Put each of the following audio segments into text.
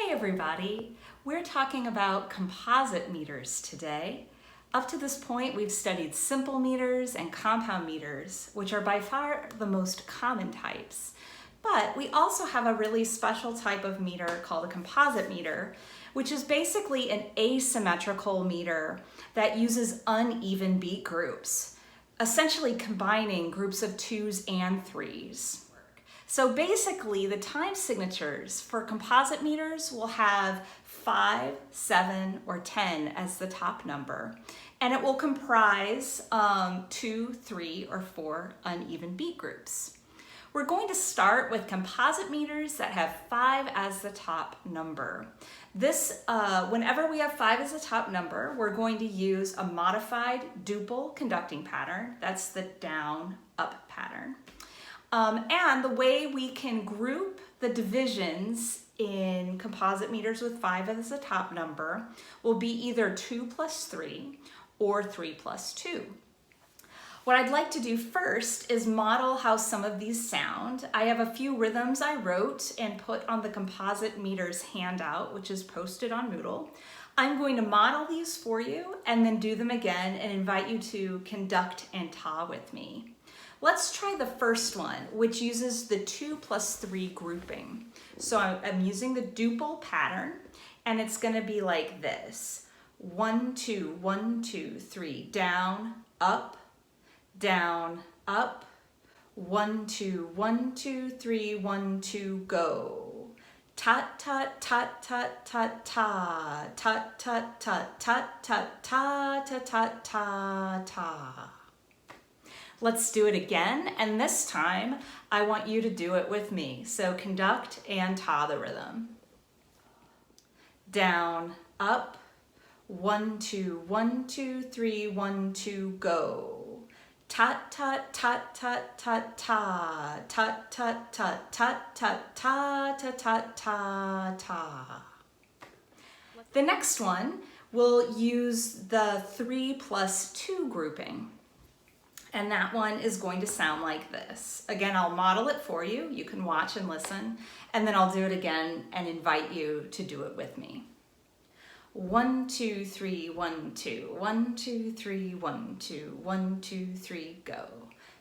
Hey everybody, we're talking about composite meters today. Up to this point, we've studied simple meters and compound meters, which are by far the most common types. But we also have a really special type of meter called a composite meter, which is basically an asymmetrical meter that uses uneven beat groups, essentially combining groups of 2s and 3s. So basically, the time signatures for composite meters will have 5, 7, or 10 as the top number, and it will comprise 2, 3, or 4 uneven beat groups. We're going to start with composite meters that have 5 as the top number. Whenever we have 5 as the top number, we're going to use a modified duple conducting pattern. That's the down-up pattern. And the way we can group the divisions in composite meters with 5 as the top number will be either 2 plus 3 or 3 plus 2. What I'd like to do first is model how some of these sound. I have a few rhythms I wrote and put on the composite meters handout, which is posted on Moodle. I'm going to model these for you and then do them again and invite you to conduct and ta with me. Let's try the first one, which uses the 2 plus 3 grouping. So I'm using the duple pattern, and it's going to be like this. 1, 2, 1, 2, 3, down, up, 1, 2, 1, 2, 3, 1, 2, go. Tut, tut, tut, tut, tut, ta, tut, tut, tut, tut, tut, ta, ta, tut, ta, ta. Let's do it again, and this time I want you to do it with me. So conduct and ta the rhythm. Down, up, 1, 2, 1, 2, 3, 1, 2, go. Tut, tut, tut, tut, tut, ta, tut, tut, tut, tut, tut, ta, ta, tut, ta, ta. The next one will use the 3 plus 2 grouping. And that one is going to sound like this. Again, I'll model it for you. You can watch and listen. And then I'll do it again and invite you to do it with me. 1, 2, 3, 1, 2. 1, 2, 3, 1, 2. 1, 2, 3, go.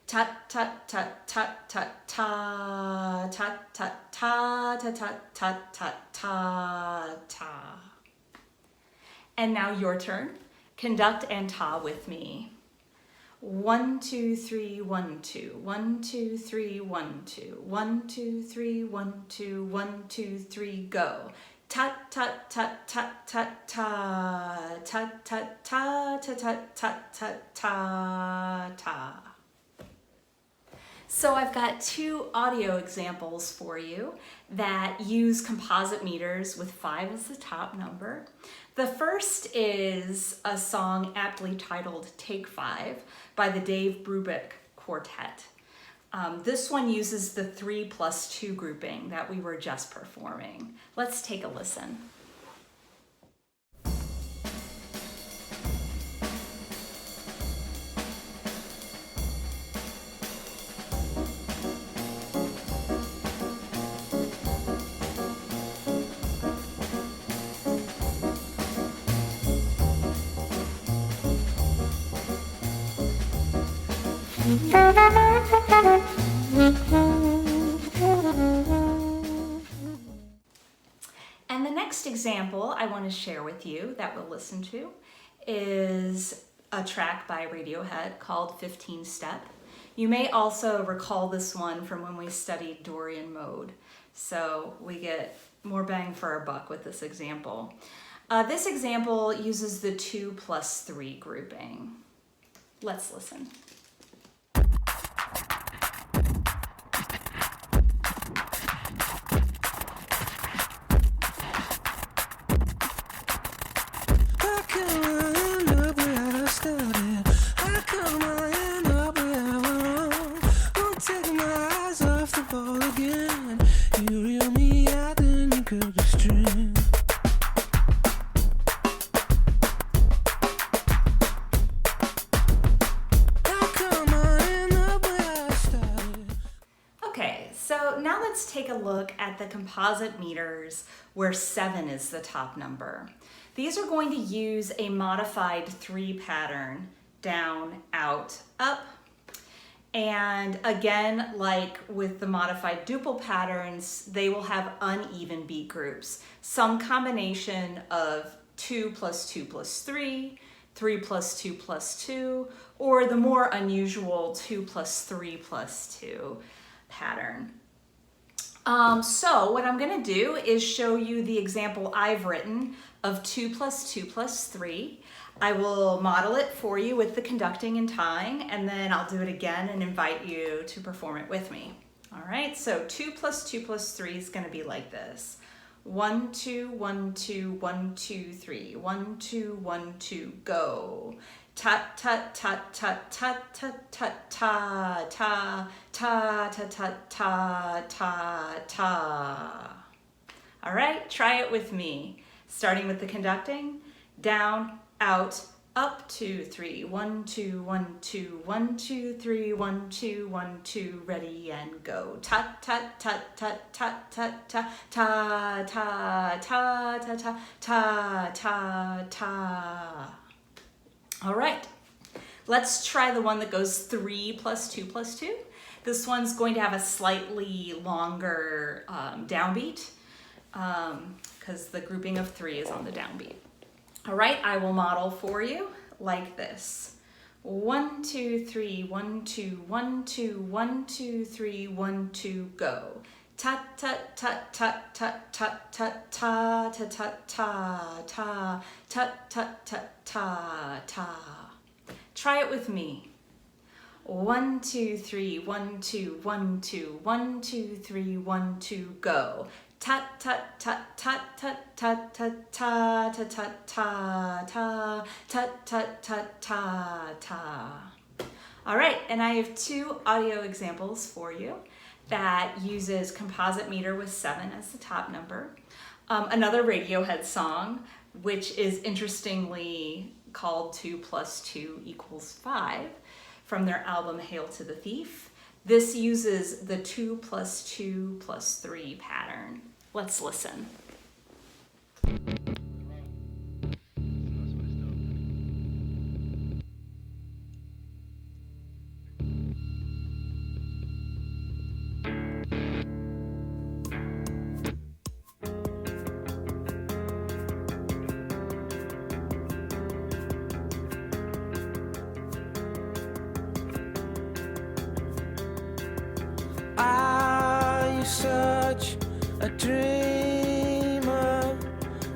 Tut, tut, tut, tut, tut, ta. Tut, tut, ta, ta, tut, tut, tut, ta, ta. And now your turn. Conduct and ta with me. 1, 2, 3, 1, 2. 1, 2, 3, 1, 2. 1, 2, 3, 1, 2. 1, 2, 3, go. Tut, tut, tut, tut, tut, ta. Tut, tut, ta, ta, tut, tut, tut, ta, ta. So I've got 2 audio examples for you that use composite meters with 5 as the top number. The first is a song aptly titled Take 5 by the Dave Brubeck Quartet. This one uses the 3 plus 2 grouping that we were just performing. Let's take a listen. And the next example I want to share with you that we'll listen to is a track by Radiohead called 15 Step. You may also recall this one from when we studied Dorian mode, so we get more bang for our buck with this example. This example uses the 2 plus 3 grouping. Let's listen. I right, so now let's take a look at the composite meters where 7 is the top number. These are going to use a modified 3 pattern, down, out, up. And again, like with the modified duple patterns, they will have uneven beat groups. Some combination of 2 plus 2 plus 3, 3 plus 2 plus 2, or the more unusual 2 plus 3 plus 2 pattern. So what I'm going to do is show you the example I've written of 2 plus 2 plus 3. I will model it for you with the conducting and tying, and then I'll do it again and invite you to perform it with me. All right, so 2 plus 2 plus 3 is going to be like this. 1, 2, 1, 2, 1, 2, 3. 1, 2, 1, 2, go. Ta ta ta ta ta ta ta ta ta ta ta ta ta ta ta. All right, try it with me. Starting with the conducting, down, out, up, 2, 3, 1, 2, 1, 2, 1, 2, 3, 1, 2, 1, 2, ready and go. Ta ta ta ta ta ta ta ta ta ta ta ta ta ta ta. All right, let's try the one that goes 3 plus 2 plus 2. This one's going to have a slightly longer downbeat because the grouping of 3 is on the downbeat. All right, I will model for you like this. 1, 2, 3, 1, 2, 1, 2, 1, 2, 3, 1, 2, go. Ta ta ta ta ta ta ta ta ta ta ta ta ta ta ta ta ta. Try it with me. 1, 2, 3, 1, 2, 1, 2, 1, 2, 3, 1, 2, go. Ta ta ta ta ta ta ta ta ta ta ta ta ta ta ta ta ta. All right, and I have 2 audio examples for you that uses composite meter with 7 as the top number. Another Radiohead song, which is interestingly called 2 plus 2 equals 5 from their album Hail to the Thief. This uses the 2 plus 2 plus 3 pattern. Let's listen. Are you such a dreamer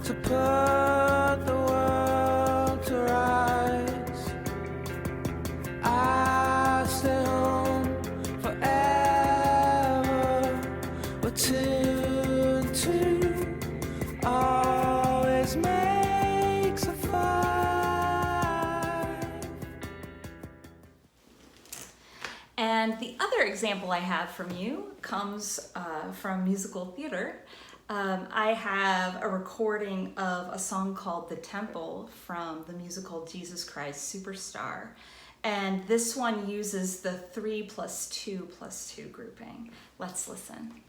to put the world to rights? I stay home forever, but 2 and 2 always makes a 5. And the other example I have from you comes from musical theater. I have a recording of a song called The Temple from the musical Jesus Christ Superstar. And this one uses the 3 plus 2 plus 2 grouping. Let's listen.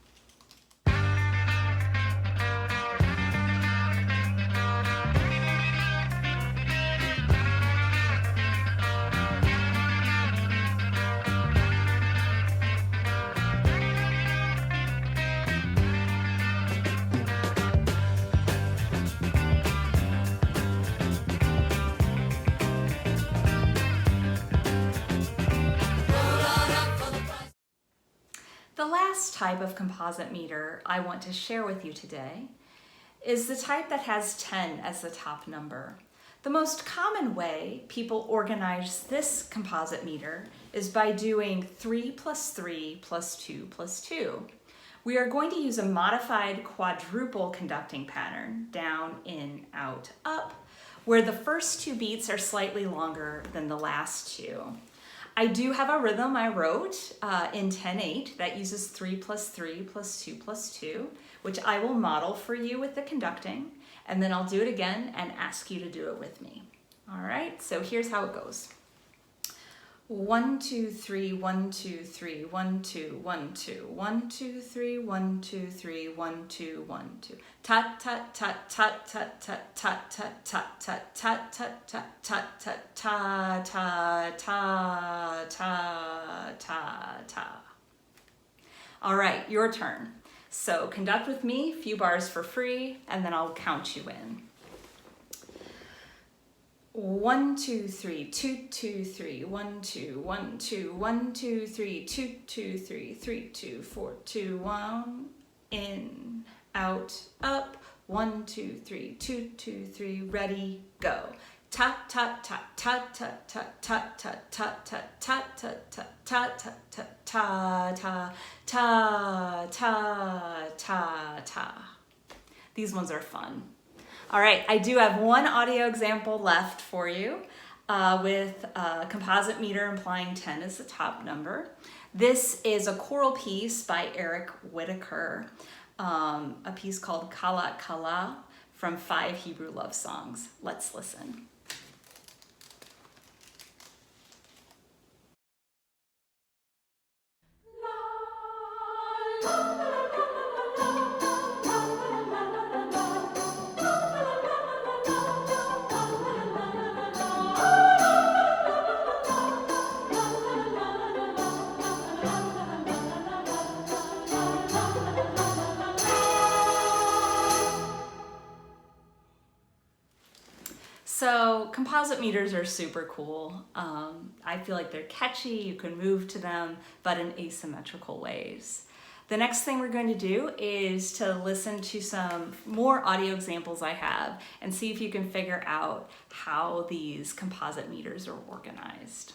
The last type of composite meter I want to share with you today is the type that has 10 as the top number. The most common way people organize this composite meter is by doing 3 plus 3 plus 2 plus 2. We are going to use a modified quadruple conducting pattern, down, in, out, up, where the first 2 beats are slightly longer than the last 2. I do have a rhythm I wrote in 10/8 that uses 3 plus 3 plus 2 plus 2, which I will model for you with the conducting, and then I'll do it again and ask you to do it with me. All right, so here's how it goes. 1, 2, 3, 1, 2, 3, 1, 2, 1, 2, 1, 2, 3, 1, 2, 3, 1, 2, 1, 2. Tut tut tut tut tut tut tut tut tut tut tut tut tut tut tut ta ta ta ta ta ta. All right, your turn. So conduct with me, few bars for free, and then I'll count you in. 1, 2, 3, 2, 2, 3, 1, 2, 1, 2, 1, 2, 3, 2, 2, 3, 3, 2, 4, 2, 1. In, out, up. 1, 2, 3, 2, 2, 3. Ready, go. Tut tut tut tut tut tut tut tut tut tut tut tut tut tut tut tut ta ta ta ta ta ta. These ones are fun. All right, I do have one audio example left for you with a composite meter implying 10 is the top number. This is a choral piece by Eric Whitaker, a piece called Kala Kala from 5 Hebrew love songs. Let's listen. So composite meters are super cool. I feel like they're catchy, you can move to them, but in asymmetrical ways. The next thing we're going to do is to listen to some more audio examples I have and see if you can figure out how these composite meters are organized.